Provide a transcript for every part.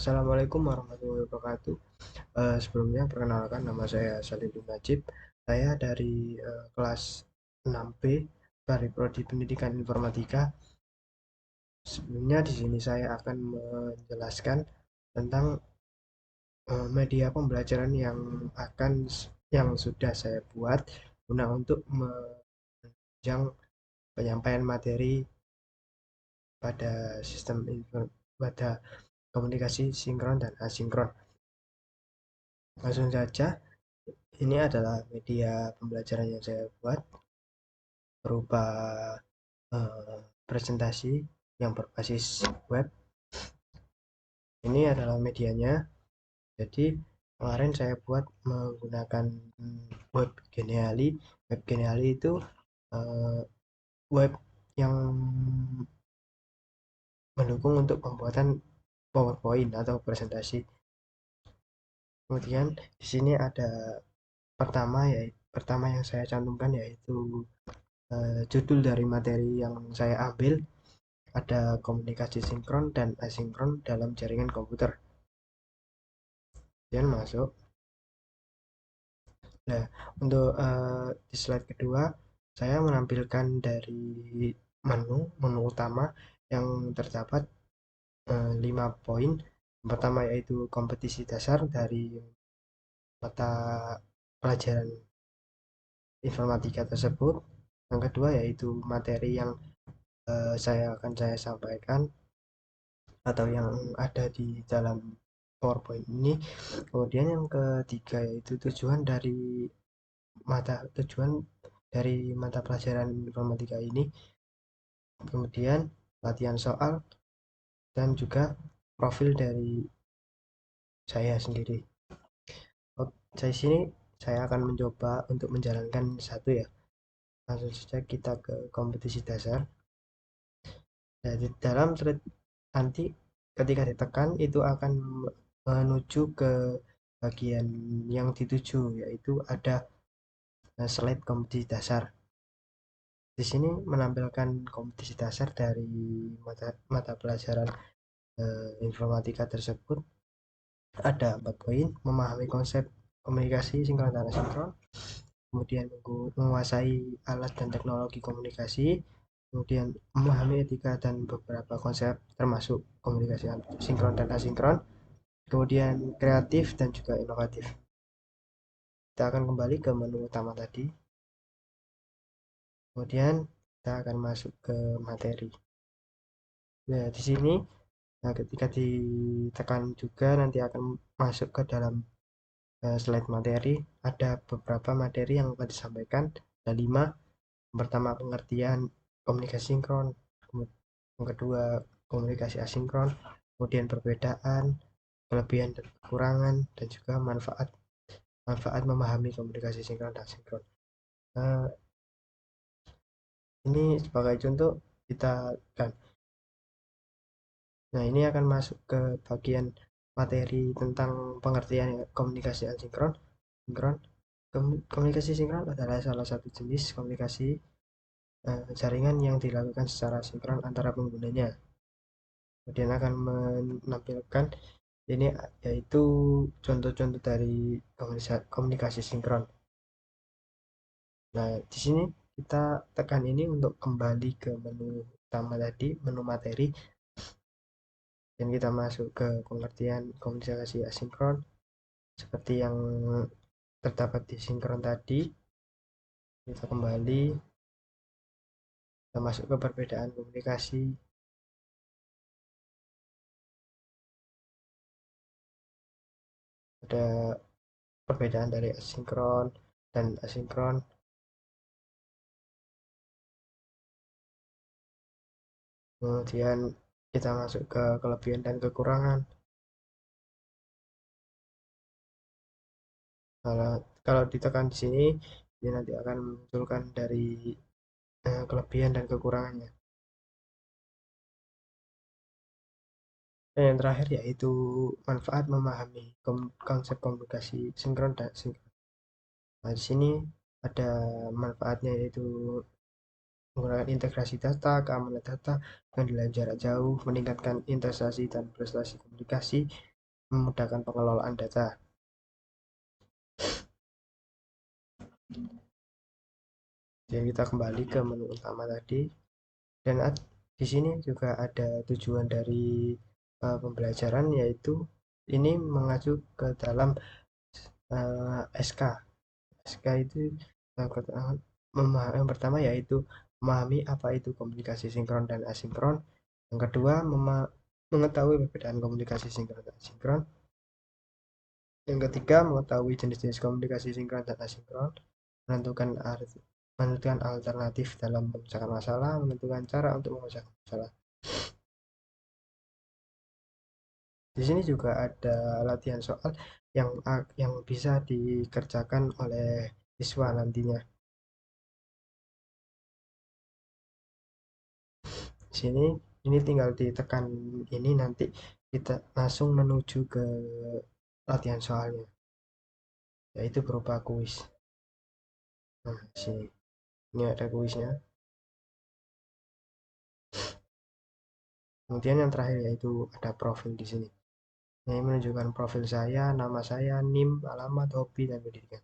Assalamualaikum warahmatullahi wabarakatuh. Sebelumnya perkenalkan, nama saya Salidin Najib. Saya dari kelas 6B dari Prodi Pendidikan Informatika. Sebelumnya di sini saya akan menjelaskan tentang media pembelajaran yang sudah saya buat guna untuk menunjang penyampaian materi pada pada komunikasi sinkron dan asinkron. Langsung saja, ini adalah media pembelajaran yang saya buat berupa presentasi yang berbasis web. Ini adalah medianya. Jadi kemarin saya buat menggunakan web Geniali. Web Geniali itu web yang mendukung untuk pembuatan PowerPoint atau presentasi. Kemudian di sini ada pertama yang saya cantumkan yaitu judul dari materi yang saya ambil, ada komunikasi sinkron dan asinkron dalam jaringan komputer. Kemudian masuk. Nah, untuk di slide kedua, saya menampilkan dari menu utama yang terdapat 5 poin. Yang pertama yaitu kompetisi dasar dari mata pelajaran informatika tersebut. Yang kedua yaitu materi yang saya sampaikan atau yang ada di dalam PowerPoint ini. Kemudian yang ketiga yaitu tujuan dari mata pelajaran informatika ini. Kemudian latihan soal dan juga profil dari saya sendiri. Dari sini saya akan mencoba untuk menjalankan satu ya. Langsung saja kita ke kompetisi dasar. Nah, di dalam thread nanti ketika ditekan itu akan menuju ke bagian yang dituju, yaitu ada slide kompetisi dasar. Di sini menampilkan kompetisi dasar dari mata pelajaran informatika tersebut. Ada 4 poin: memahami konsep komunikasi sinkron dan asinkron, kemudian menguasai alat dan teknologi komunikasi, kemudian memahami etika dan beberapa konsep termasuk komunikasi sinkron dan asinkron, kemudian kreatif dan juga inovatif. Kita akan kembali ke menu utama tadi, kemudian kita akan masuk ke materi. Nah, di sini ketika ditekan juga nanti akan masuk ke dalam slide materi. Ada beberapa materi yang akan disampaikan, ada 5. Yang pertama pengertian komunikasi sinkron, yang kedua komunikasi asinkron, kemudian perbedaan, kelebihan dan kekurangan, dan juga manfaat memahami komunikasi sinkron dan asinkron. Ini sebagai contoh kita kan. Nah, ini akan masuk ke bagian materi tentang pengertian komunikasi asinkron. Komunikasi sinkron adalah salah satu jenis komunikasi jaringan yang dilakukan secara sinkron antara penggunanya. Kemudian akan menampilkan ini yaitu contoh-contoh dari komunikasi sinkron. Nah, di sini kita tekan ini untuk kembali ke menu utama tadi, menu materi, dan kita masuk ke pengertian komunikasi asinkron seperti yang terdapat di sinkron tadi. Kita kembali, kita masuk ke perbedaan komunikasi. Ada perbedaan dari asinkron dan asinkron. Kemudian kita masuk ke kelebihan dan kekurangan. Kalau ditekan di sini, dia nanti akan memunculkan dari kelebihan dan kekurangannya. Dan yang terakhir yaitu manfaat memahami konsep komunikasi sinkron dan asinkron. Nah, di sini ada manfaatnya yaitu menggunakan integrasi data, keamanan data, pengendalian jarak jauh, meningkatkan investasi dan prestasi komunikasi, memudahkan pengelolaan data. Jadi kita kembali ke menu utama tadi, dan di sini juga ada tujuan dari pembelajaran, yaitu ini mengacu ke dalam SK. SK itu yang pertama yaitu memahami apa itu komunikasi sinkron dan asinkron. Yang kedua, mengetahui perbedaan komunikasi sinkron dan asinkron. Yang ketiga, mengetahui jenis-jenis komunikasi sinkron dan asinkron, menentukan menentukan alternatif dalam memecahkan masalah, menentukan cara untuk memecahkan masalah. Di sini juga ada latihan soal yang bisa dikerjakan oleh siswa nantinya. Di sini ini tinggal ditekan ini, nanti kita langsung menuju ke latihan soalnya, yaitu berupa kuis. Nah, sini ini ada kuisnya. Kemudian yang terakhir yaitu ada profil di sini. Ini menunjukkan profil saya, nama saya, NIM, alamat, hobi, dan pendidikan.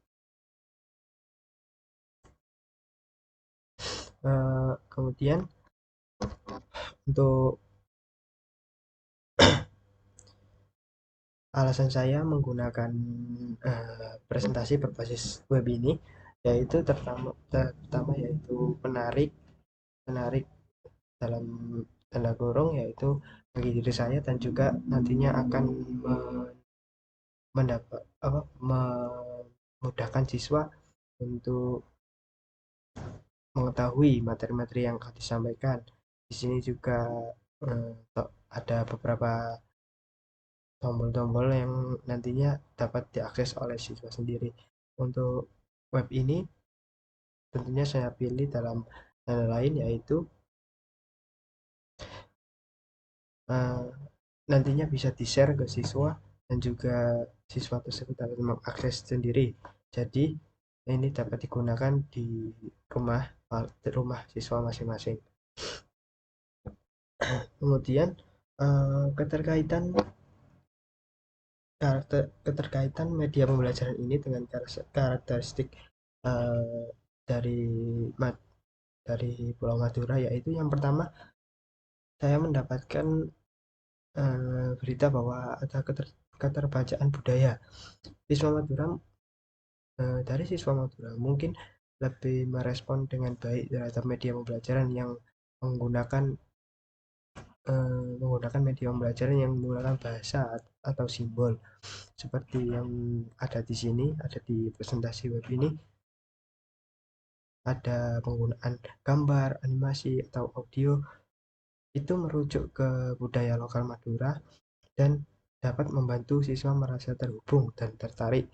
Kemudian untuk alasan saya menggunakan presentasi berbasis web ini, yaitu pertama yaitu menarik menarik dalam tanda kurung, yaitu bagi diri saya, dan juga nantinya akan mendapat memudahkan siswa untuk mengetahui materi-materi yang akan disampaikan. Di sini juga eh, ada beberapa tombol-tombol yang nantinya dapat diakses oleh siswa sendiri. Untuk web ini tentunya saya pilih dalam hal lain, yaitu eh, nantinya bisa di-share ke siswa, dan juga siswa tersebut dapat mengakses sendiri. Jadi ini dapat digunakan di rumah rumah siswa masing-masing. Kemudian keterkaitan keterkaitan media pembelajaran ini dengan karakteristik eh, dari dari Pulau Madura, yaitu yang pertama, saya mendapatkan berita bahwa ada keterbacaan budaya. Siswa Madura Dari siswa Madura mungkin lebih merespon dengan baik terhadap media pembelajaran yang menggunakan menggunakan media pembelajaran yang menggunakan bahasa atau simbol, seperti yang ada di sini, ada di presentasi web ini. Ada penggunaan gambar, animasi, atau audio, itu merujuk ke budaya lokal Madura dan dapat membantu siswa merasa terhubung dan tertarik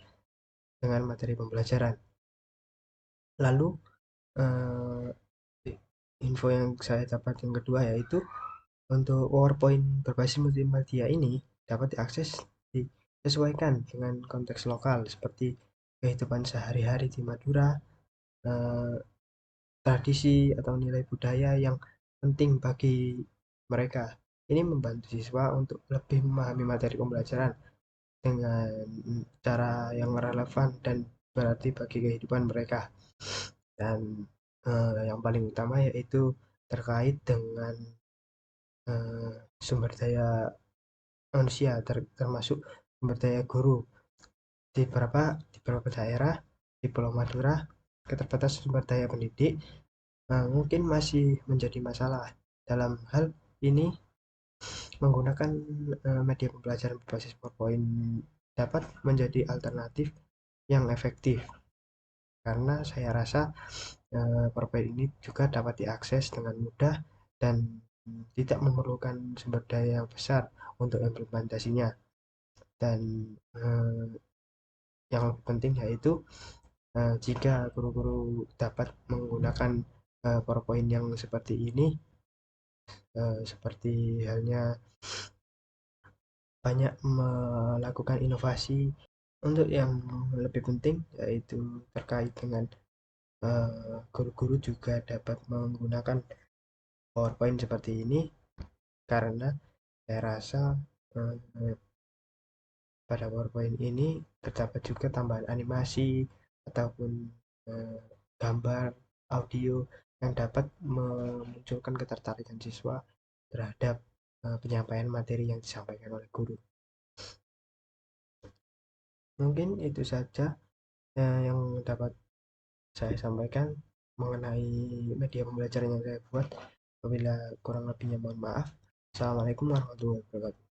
dengan materi pembelajaran. Lalu eh, info yang saya dapat yang kedua, yaitu untuk PowerPoint berbasis multimedia ini dapat diakses, disesuaikan dengan konteks lokal seperti kehidupan sehari-hari di Madura, eh, tradisi atau nilai budaya yang penting bagi mereka. Ini membantu siswa untuk lebih memahami materi pembelajaran dengan cara yang relevan dan berarti bagi kehidupan mereka. Dan yang paling utama yaitu terkait dengan sumber daya manusia, termasuk sumber daya guru. Di beberapa daerah di Pulau Madura, keterbatasan sumber daya pendidik mungkin masih menjadi masalah. Dalam hal ini, menggunakan media pembelajaran berbasis PowerPoint dapat menjadi alternatif yang efektif, karena saya rasa PowerPoint ini juga dapat diakses dengan mudah dan tidak memerlukan sumber daya yang besar untuk implementasinya. Dan eh, yang lebih penting yaitu jika guru-guru dapat menggunakan PowerPoint yang seperti ini, seperti halnya banyak melakukan inovasi. Untuk yang lebih penting yaitu terkait dengan guru-guru juga dapat menggunakan PowerPoint seperti ini, karena saya rasa Pada PowerPoint ini terdapat juga tambahan animasi ataupun eh, gambar, audio yang dapat memunculkan ketertarikan siswa terhadap penyampaian materi yang disampaikan oleh guru. Mungkin itu saja yang dapat saya sampaikan mengenai media pembelajaran yang saya buat. Apabila kurang lebihnya mohon maaf. Assalamualaikum warahmatullahi wabarakatuh.